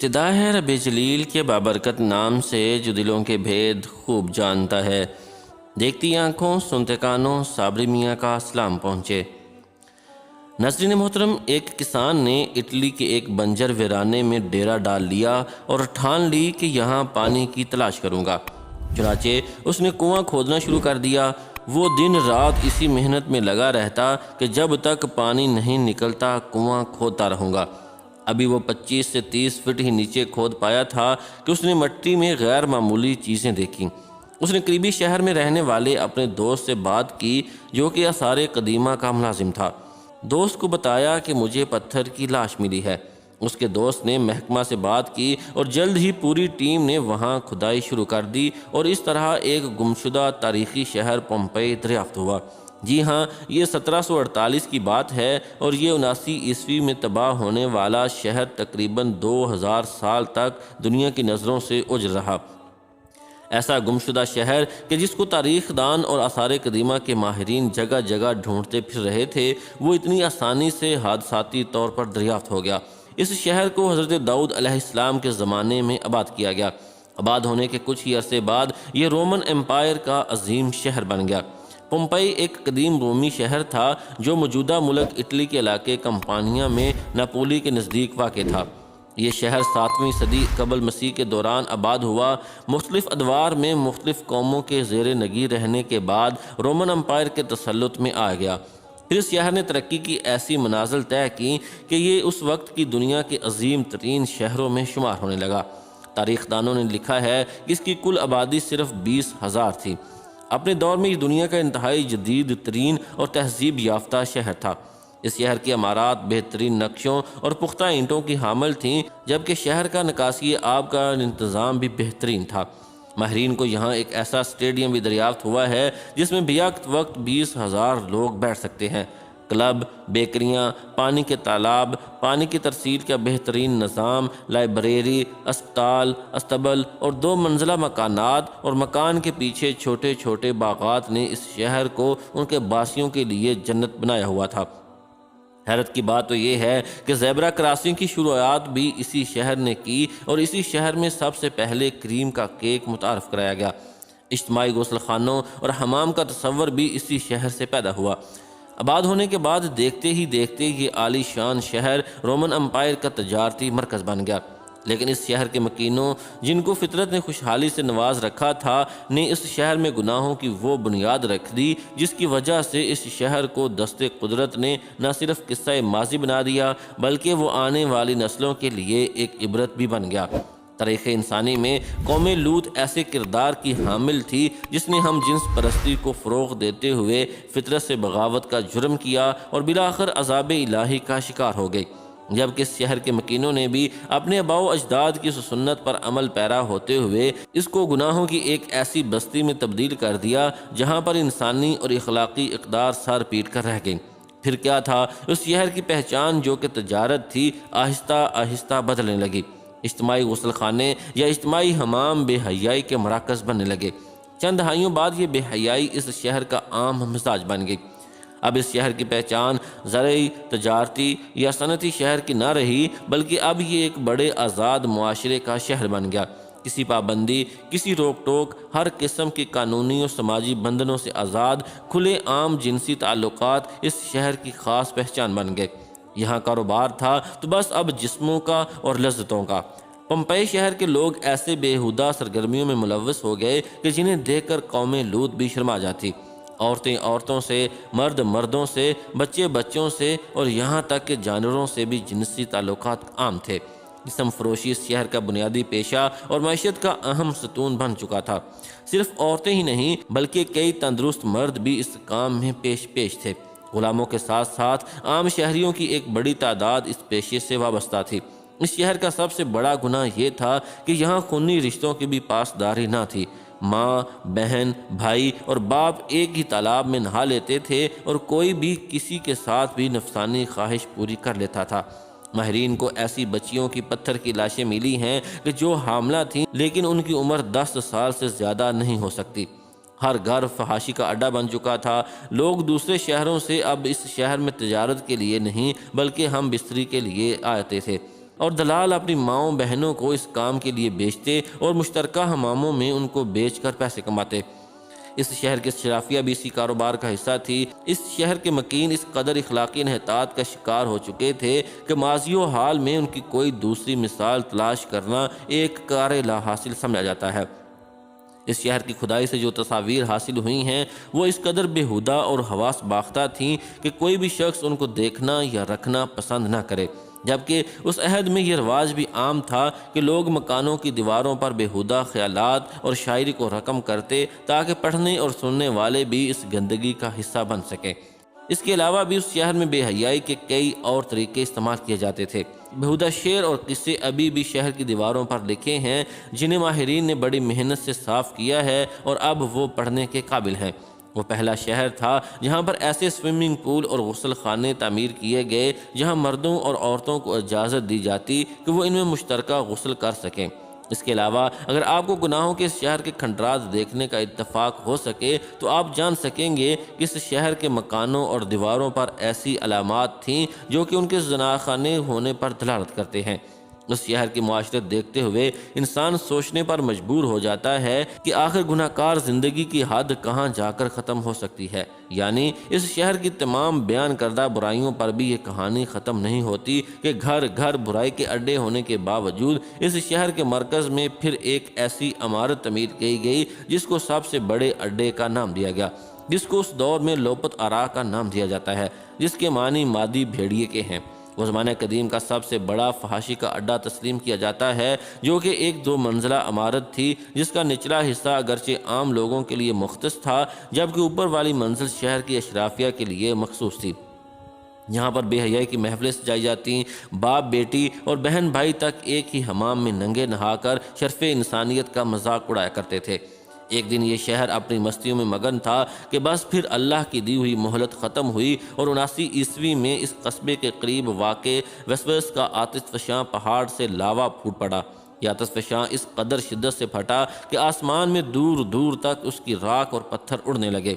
ابتدا ہے رب جلیل کے بابرکت نام سے جو دلوں کے بھید خوب جانتا ہے۔ دیکھتی آنکھوں سنتے کانوں صابری میاں کا سلام پہنچے۔ ناظرین محترم، ایک کسان نے اٹلی کے ایک بنجر ویرانے میں ڈیرا ڈال لیا اور ٹھان لی کہ یہاں پانی کی تلاش کروں گا۔ چنانچہ اس نے کنواں کھودنا شروع کر دیا۔ وہ دن رات اسی محنت میں لگا رہتا کہ جب تک پانی نہیں نکلتا کنواں کھودتا رہوں گا۔ ابھی وہ 25 سے 30 فٹ ہی نیچے کھود پایا تھا کہ اس نے مٹی میں غیر معمولی چیزیں دیکھیں۔ اس نے قریبی شہر میں رہنے والے اپنے دوست سے بات کی جو کہ آثار قدیمہ کا ملازم تھا۔ دوست کو بتایا کہ مجھے پتھر کی لاش ملی ہے۔ اس کے دوست نے محکمہ سے بات کی اور جلد ہی پوری ٹیم نے وہاں کھدائی شروع کر دی اور اس طرح ایک گمشدہ تاریخی شہر پومپئی دریافت ہوا۔ جی ہاں، یہ 1748 کی بات ہے اور یہ 79 عیسوی میں تباہ ہونے والا شہر تقریباً 2000 سال تک دنیا کی نظروں سے اوجھل رہا۔ ایسا گمشدہ شہر کہ جس کو تاریخ دان اور آثار قدیمہ کے ماہرین جگہ جگہ ڈھونڈتے پھر رہے تھے، وہ اتنی آسانی سے حادثاتی طور پر دریافت ہو گیا۔ اس شہر کو حضرت داؤد علیہ السلام کے زمانے میں آباد کیا گیا۔ آباد ہونے کے کچھ ہی عرصے بعد یہ رومن امپائر کا عظیم شہر بن گیا۔ پومپئی ایک قدیم رومی شہر تھا جو موجودہ ملک اٹلی کے علاقے کمپانیا میں ناپولی کے نزدیک واقع تھا۔ یہ شہر 7ویں صدی قبل مسیح کے دوران آباد ہوا۔ مختلف ادوار میں مختلف قوموں کے زیر نگی رہنے کے بعد رومن امپائر کے تسلط میں آ گیا۔ پھر اس شہر نے ترقی کی ایسی منازل طے کی کہ یہ اس وقت کی دنیا کے عظیم ترین شہروں میں شمار ہونے لگا۔ تاریخ دانوں نے لکھا ہے کہ اس کی کل آبادی صرف 20,000 تھی۔ اپنے دور میں یہ دنیا کا انتہائی جدید ترین اور تہذیب یافتہ شہر تھا۔ اس شہر کی عمارات بہترین نقشوں اور پختہ اینٹوں کی حامل تھیں، جبکہ شہر کا نکاسی آب کا انتظام بھی بہترین تھا۔ ماہرین کو یہاں ایک ایسا اسٹیڈیم بھی دریافت ہوا ہے جس میں بیک وقت 20,000 لوگ بیٹھ سکتے ہیں۔ کلب، بیکریاں، پانی کے تالاب، پانی کی ترسیل کا بہترین نظام، لائبریری، اسپتال، استبل اور 2 منزلہ مکانات اور مکان کے پیچھے چھوٹے چھوٹے باغات نے اس شہر کو ان کے باسیوں کے لیے جنت بنایا ہوا تھا۔ حیرت کی بات تو یہ ہے کہ زیبرا کراسنگ کی شروعات بھی اسی شہر نے کی اور اسی شہر میں سب سے پہلے کریم کا کیک متعارف کرایا گیا۔ اجتماعی غسل خانوں اور حمام کا تصور بھی اسی شہر سے پیدا ہوا۔ آباد ہونے کے بعد دیکھتے ہی دیکھتے یہ عالی شان شہر رومن امپائر کا تجارتی مرکز بن گیا۔ لیکن اس شہر کے مکینوں، جن کو فطرت نے خوشحالی سے نواز رکھا تھا، نے اس شہر میں گناہوں کی وہ بنیاد رکھ دی جس کی وجہ سے اس شہر کو دست قدرت نے نہ صرف قصہ ماضی بنا دیا بلکہ وہ آنے والی نسلوں کے لیے ایک عبرت بھی بن گیا۔ تاریخ انسانی میں قوم لوط ایسے کردار کی حامل تھی جس نے ہم جنس پرستی کو فروغ دیتے ہوئے فطرت سے بغاوت کا جرم کیا اور بالآخر عذاب الہی کا شکار ہو گئی۔ جبکہ اس شہر کے مکینوں نے بھی اپنے آباء و اجداد کی اس سنت پر عمل پیرا ہوتے ہوئے اس کو گناہوں کی ایک ایسی بستی میں تبدیل کر دیا جہاں پر انسانی اور اخلاقی اقدار سر پیٹ کر رہ گئیں۔ پھر کیا تھا، اس شہر کی پہچان جو کہ تجارت تھی آہستہ آہستہ بدلنے لگی۔ اجتماعی غسل خانے یا اجتماعی حمام بے حیائی کے مراکز بننے لگے۔ چند دہائیوں بعد یہ بے حیائی اس شہر کا عام مزاج بن گئی۔ اب اس شہر کی پہچان زرعی، تجارتی یا صنعتی شہر کی نہ رہی بلکہ اب یہ ایک بڑے آزاد معاشرے کا شہر بن گیا۔ کسی پابندی، کسی روک ٹوک، ہر قسم کی قانونی اور سماجی بندھنوں سے آزاد کھلے عام جنسی تعلقات اس شہر کی خاص پہچان بن گئے۔ یہاں کاروبار تھا تو بس اب جسموں کا اور لذتوں کا۔ پومپئی شہر کے لوگ ایسے بےہودہ سرگرمیوں میں ملوث ہو گئے کہ جنہیں دیکھ کر قوم لوط بھی شرما جاتی۔ عورتیں عورتوں سے، مرد مردوں سے، بچے بچوں سے اور یہاں تک کہ جانوروں سے بھی جنسی تعلقات عام تھے۔ جسم فروشی اس شہر کا بنیادی پیشہ اور معیشت کا اہم ستون بن چکا تھا۔ صرف عورتیں ہی نہیں بلکہ کئی تندرست مرد بھی اس کام میں پیش تھے۔ غلاموں کے ساتھ ساتھ عام شہریوں کی ایک بڑی تعداد اس پیشے سے وابستہ تھی۔ اس شہر کا سب سے بڑا گناہ یہ تھا کہ یہاں خونی رشتوں کی بھی پاسداری نہ تھی۔ ماں، بہن، بھائی اور باپ ایک ہی تالاب میں نہا لیتے تھے اور کوئی بھی کسی کے ساتھ بھی نفسانی خواہش پوری کر لیتا تھا۔ ماہرین کو ایسی بچیوں کی پتھر کی لاشیں ملی ہیں کہ جو حاملہ تھیں لیکن ان کی عمر 10 سال سے زیادہ نہیں ہو سکتی۔ ہر گھر فحاشی کا اڈا بن چکا تھا۔ لوگ دوسرے شہروں سے اب اس شہر میں تجارت کے لیے نہیں بلکہ ہم بستری کے لیے آتے تھے۔ اور دلال اپنی ماؤں بہنوں کو اس کام کے لیے بیچتے اور مشترکہ حماموں میں ان کو بیچ کر پیسے کماتے۔ اس شہر کے اشرافیہ بھی اسی کاروبار کا حصہ تھی۔ اس شہر کے مکین اس قدر اخلاقی انحطاط کا شکار ہو چکے تھے کہ ماضی و حال میں ان کی کوئی دوسری مثال تلاش کرنا ایک کار لا حاصل سمجھا جاتا ہے۔ اس شہر کی کھدائی سے جو تصاویر حاصل ہوئی ہیں وہ اس قدر بےہودہ اور حواس باختہ تھیں کہ کوئی بھی شخص ان کو دیکھنا یا رکھنا پسند نہ کرے، جبکہ اس عہد میں یہ رواج بھی عام تھا کہ لوگ مکانوں کی دیواروں پر بےہودہ خیالات اور شاعری کو رقم کرتے تاکہ پڑھنے اور سننے والے بھی اس گندگی کا حصہ بن سکیں۔ اس کے علاوہ بھی اس شہر میں بے حیائی کے کئی اور طریقے استعمال کیے جاتے تھے۔ بےہودہ شعر اور قصے ابھی بھی شہر کی دیواروں پر لکھے ہیں جنہیں ماہرین نے بڑی محنت سے صاف کیا ہے اور اب وہ پڑھنے کے قابل ہیں۔ وہ پہلا شہر تھا جہاں پر ایسے سوئمنگ پول اور غسل خانے تعمیر کیے گئے جہاں مردوں اور عورتوں کو اجازت دی جاتی کہ وہ ان میں مشترکہ غسل کر سکیں۔ اس کے علاوہ اگر آپ کو گناہوں کے اس شہر کے کھنڈرات دیکھنے کا اتفاق ہو سکے تو آپ جان سکیں گے کہ اس شہر کے مکانوں اور دیواروں پر ایسی علامات تھیں جو کہ ان کے زناخانے ہونے پر دلالت کرتے ہیں۔ اس شہر کی معاشرت دیکھتے ہوئے انسان سوچنے پر مجبور ہو جاتا ہے کہ آخر گناہ کار زندگی کی حد کہاں جا کر ختم ہو سکتی ہے، یعنی اس شہر کی تمام بیان کردہ برائیوں پر بھی یہ کہانی ختم نہیں ہوتی کہ گھر گھر برائی کے اڈے ہونے کے باوجود اس شہر کے مرکز میں پھر ایک ایسی عمارت تعمیر کی گئی جس کو سب سے بڑے اڈے کا نام دیا گیا، جس کو اس دور میں لوپت آرا کا نام دیا جاتا ہے، جس کے معنی مادی بھیڑیے کے ہیں۔ وہ زمانہ قدیم کا سب سے بڑا فحاشی کا اڈا تسلیم کیا جاتا ہے، جو کہ ایک 2 منزلہ عمارت تھی جس کا نچلا حصہ اگرچہ عام لوگوں کے لیے مختص تھا، جبکہ اوپر والی منزل شہر کی اشرافیہ کے لیے مخصوص تھی۔ یہاں پر بے حیائی کی محفلیں سجائی جاتی، باپ بیٹی اور بہن بھائی تک ایک ہی حمام میں ننگے نہا کر شرف انسانیت کا مذاق اڑایا کرتے تھے۔ ایک دن یہ شہر اپنی مستیوں میں مگن تھا کہ بس پھر اللہ کی دی ہوئی مہلت ختم ہوئی اور 79 عیسوی میں اس قصبے کے قریب واقع ویسوس کا آتش فشاں پہاڑ سے لاوا پھوٹ پڑا۔ یہ آتش فشاں اس قدر شدت سے پھٹا کہ آسمان میں دور دور تک اس کی راکھ اور پتھر اڑنے لگے۔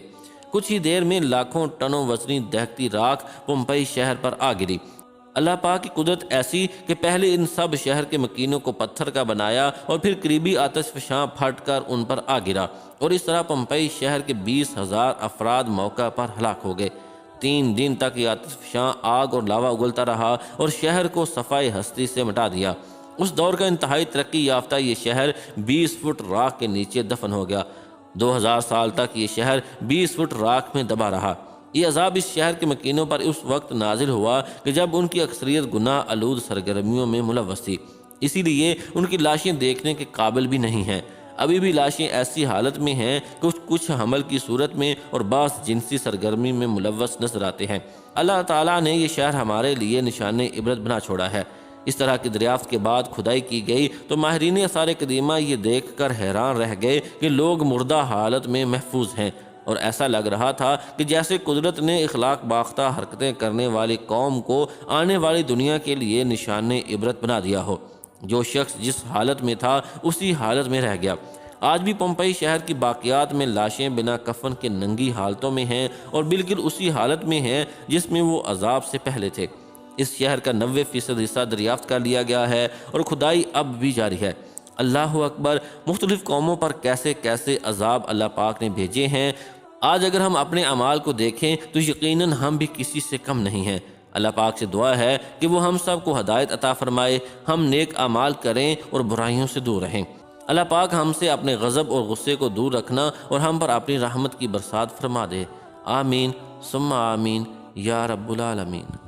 کچھ ہی دیر میں لاکھوں ٹنوں وزنی دہتی راکھ پومپئی شہر پر آ گری۔ اللہ پاک کی قدرت ایسی کہ پہلے ان سب شہر کے مکینوں کو پتھر کا بنایا اور پھر قریبی آتش فشاں پھٹ کر ان پر آ گرا، اور اس طرح پومپئی شہر کے 20,000 افراد موقع پر ہلاک ہو گئے۔ 3 دن تک یہ آتش فشاں آگ اور لاوا اگلتا رہا اور شہر کو صفائے ہستی سے مٹا دیا۔ اس دور کا انتہائی ترقی یافتہ یہ شہر 20 فٹ راکھ کے نیچے دفن ہو گیا۔ 2000 سال تک یہ شہر 20 فٹ راکھ میں دبا رہا۔ یہ عذاب اس شہر کے مکینوں پر اس وقت نازل ہوا کہ جب ان کی اکثریت گناہ آلود سرگرمیوں میں ملوث تھی، اسی لیے ان کی لاشیں دیکھنے کے قابل بھی نہیں ہیں۔ ابھی بھی لاشیں ایسی حالت میں ہیں کہ کچھ حمل کی صورت میں اور بعض جنسی سرگرمی میں ملوث نظر آتے ہیں۔ اللہ تعالیٰ نے یہ شہر ہمارے لیے نشان عبرت بنا چھوڑا ہے۔ اس طرح کی دریافت کے بعد کھدائی کی گئی تو ماہرین آثار قدیمہ یہ دیکھ کر حیران رہ گئے کہ لوگ مردہ حالت میں محفوظ ہیں، اور ایسا لگ رہا تھا کہ جیسے قدرت نے اخلاق باختہ حرکتیں کرنے والی قوم کو آنے والی دنیا کے لیے نشان عبرت بنا دیا ہو۔ جو شخص جس حالت میں تھا اسی حالت میں رہ گیا۔ آج بھی پومپئی شہر کی باقیات میں لاشیں بنا کفن کے ننگی حالتوں میں ہیں اور بالکل اسی حالت میں ہیں جس میں وہ عذاب سے پہلے تھے۔ اس شہر کا 90% حصہ دریافت کر لیا گیا ہے اور کھدائی اب بھی جاری ہے۔ اللہ اکبر! مختلف قوموں پر کیسے کیسے عذاب اللہ پاک نے بھیجے ہیں۔ آج اگر ہم اپنے اعمال کو دیکھیں تو یقیناً ہم بھی کسی سے کم نہیں ہیں۔ اللہ پاک سے دعا ہے کہ وہ ہم سب کو ہدایت عطا فرمائے، ہم نیک اعمال کریں اور برائیوں سے دور رہیں۔ اللہ پاک ہم سے اپنے غضب اور غصے کو دور رکھنا اور ہم پر اپنی رحمت کی برسات فرما دے۔ آمین ثم آمین یا رب العالمین۔